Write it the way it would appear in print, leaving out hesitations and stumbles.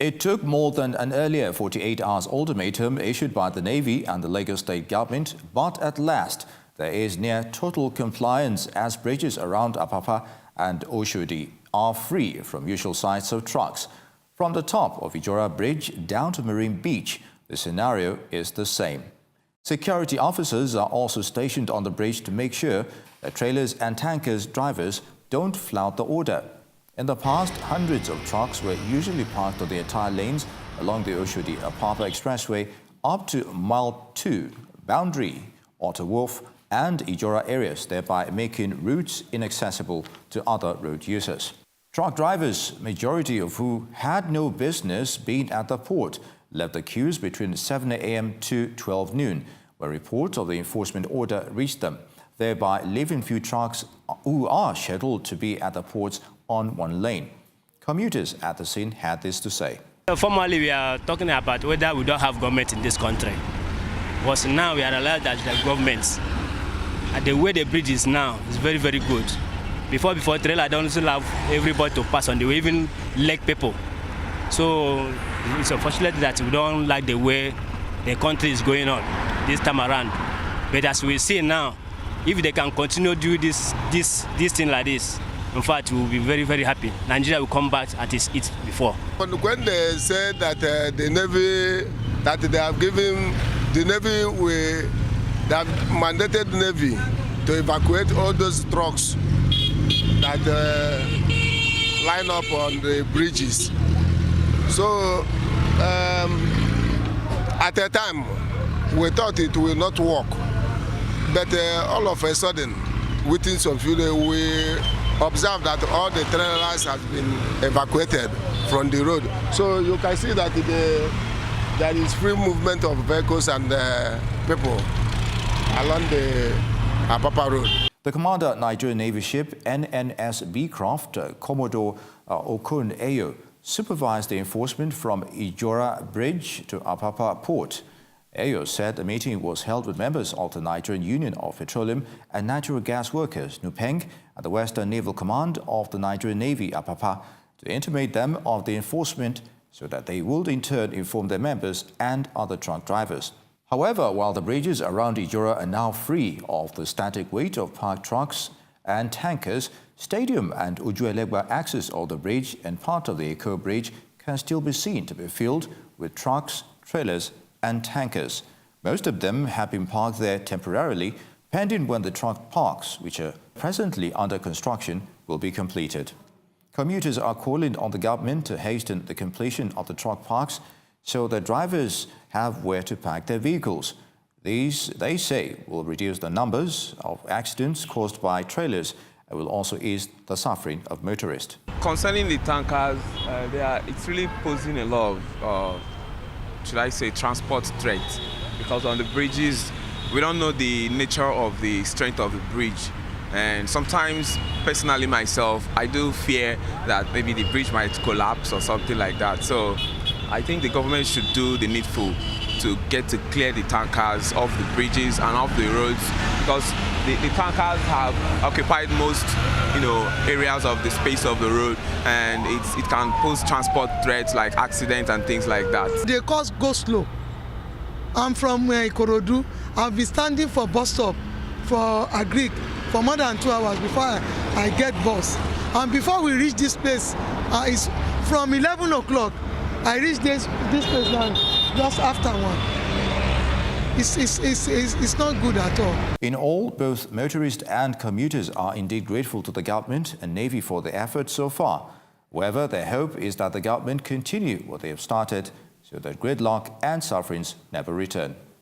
It took more than an earlier 48-hour ultimatum issued by the Navy and the Lagos State government, but at last there is near total compliance as bridges around Apapa and Oshodi are free from usual sights of trucks. From the top of Ijora Bridge down to Marine Beach, the scenario is the same. Security officers are also stationed on the bridge to make sure that trailers and tankers drivers don't flout the order. In the past, hundreds of trucks were usually parked on the entire lanes along the Oshodi-Apapa Expressway up to Mile 2, Boundary, Otter Wharf and Ijora areas, thereby making routes inaccessible to other road users. Truck drivers, majority of who had no business being at the port, left the queues between 7 a.m. to 12 noon, where reports of the enforcement order reached them, thereby leaving few trucks who are scheduled to be at the ports on one lane. Commuters at the scene had this to say. Formally, we are talking about whether we don't have government in this country. Because now we are allowed that the government, and the way the bridge is now, is very, very good. Before trailer don't allow everybody to pass on the way, even leg people. So it's unfortunate that we don't like the way the country is going on this time around. But as we see now, if they can continue doing this thing like this, in fact, we will be very, very happy. Nigeria will come back at its before. When they said that the Navy, that they have given the Navy, they have mandated the Navy to evacuate all those trucks that line up on the bridges. So at a time, we thought it will not work. But all of a sudden, within some few days, we observed that all the trailers have been evacuated from the road. So you can see that there is free movement of vehicles and people along the Apapa Road. The commander Nigerian Navy ship NNS Beecroft, Commodore Okun Ayo, supervised the enforcement from Ijora Bridge to Apapa Port. Ayo said the meeting was held with members of the Nigerian Union of Petroleum and Natural Gas Workers, NUPENG, and the Western Naval Command of the Nigerian Navy, Apapa, to intimate them of the enforcement so that they would in turn inform their members and other truck drivers. However, while the bridges around Ijora are now free of the static weight of parked trucks and tankers, Stadium and Ujuelegba access of the bridge and part of the Eco Bridge can still be seen to be filled with trucks, trailers and tankers. Most of them have been parked there temporarily, pending when the truck parks, which are presently under construction, will be completed. Commuters are calling on the government to hasten the completion of the truck parks so that drivers have where to park their vehicles. These, they say, will reduce the numbers of accidents caused by trailers and will also ease the suffering of motorists. Concerning the tankers, it's really posing a lot of should I say, transport threat, because on the bridges, we don't know the nature of the strength of the bridge. And sometimes, personally myself, I do fear that maybe the bridge might collapse or something like that. So I think the government should do the needful to get to clear the tankers off the bridges and off the roads, because the tankers have occupied most, areas of the space of the road, and it can pose transport threats like accidents and things like that. They cause go slow. I'm from Ikorodu. I've been standing for bus stop for Agric for more than 2 hours before I get bus. And before we reach this place, it's from 11 o'clock. I reach this place now just after 1. It's not good at all. In all, both motorists and commuters are indeed grateful to the government and Navy for the efforts so far. However, their hope is that the government continue what they have started so that gridlock and sufferings never return.